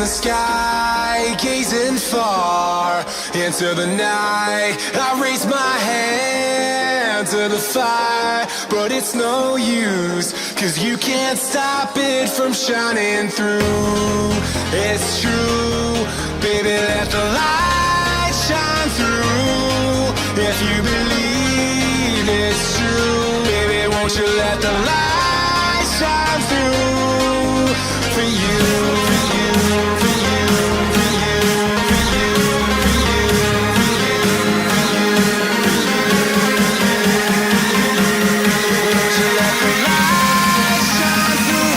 the sky, gazing far into the night. I raise my hand to the fire, but it's no use, 'cause you can't stop it from shining through. It's true, baby, let the light shine through. If you believe it's true, baby, won't you let the light shine through for you, for you, for you, for you, for you, for you, for you, won't you let the light shine through?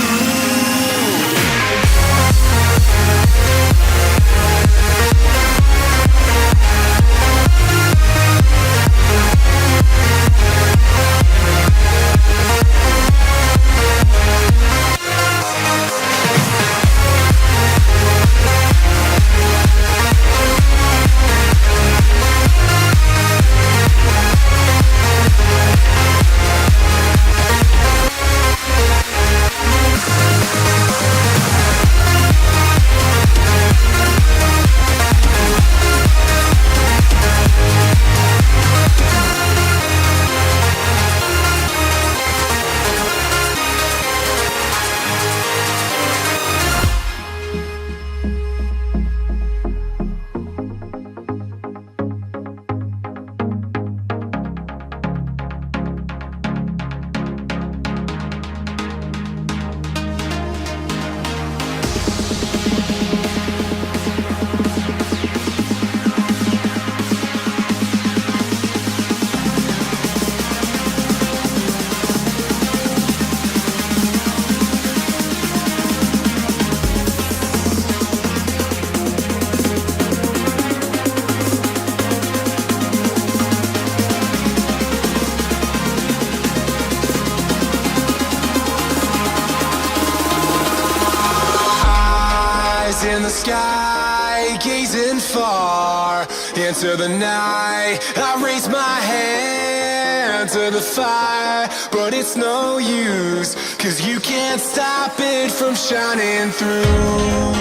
In the sky, gazing far into the night. I raise my hand to the fire, but it's no use, 'cause you can't stop it from shining through.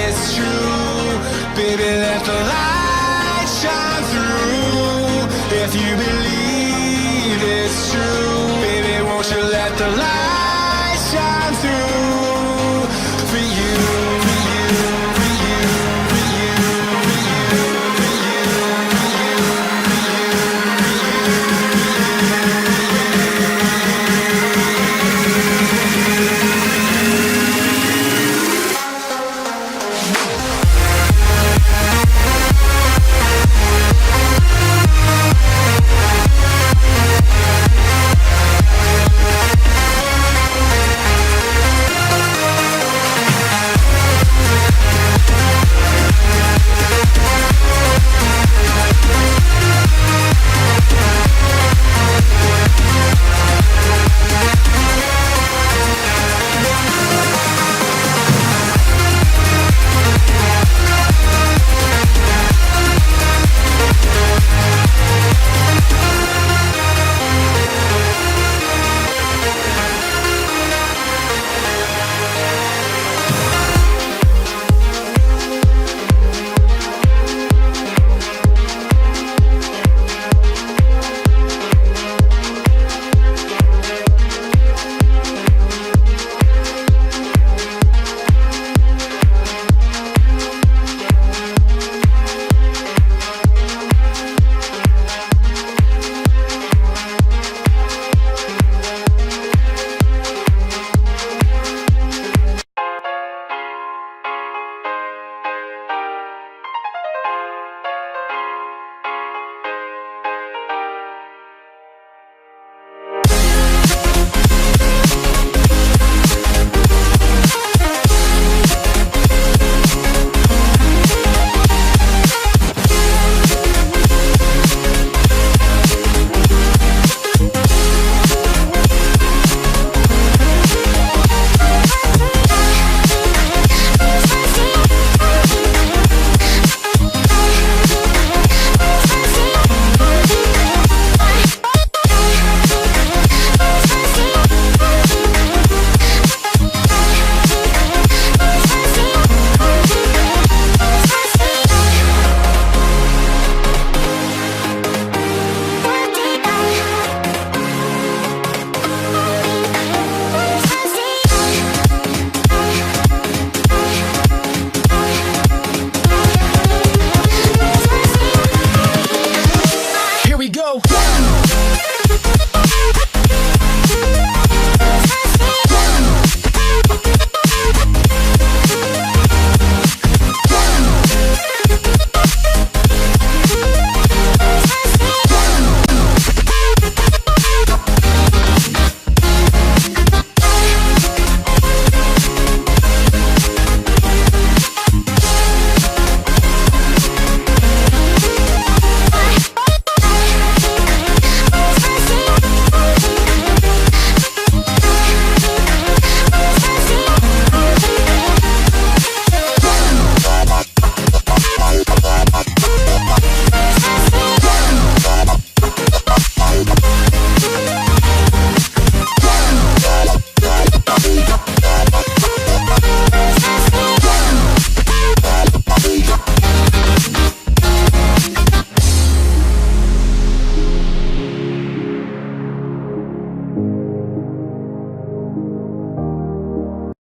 It's true, baby, let the light shine through. If you believe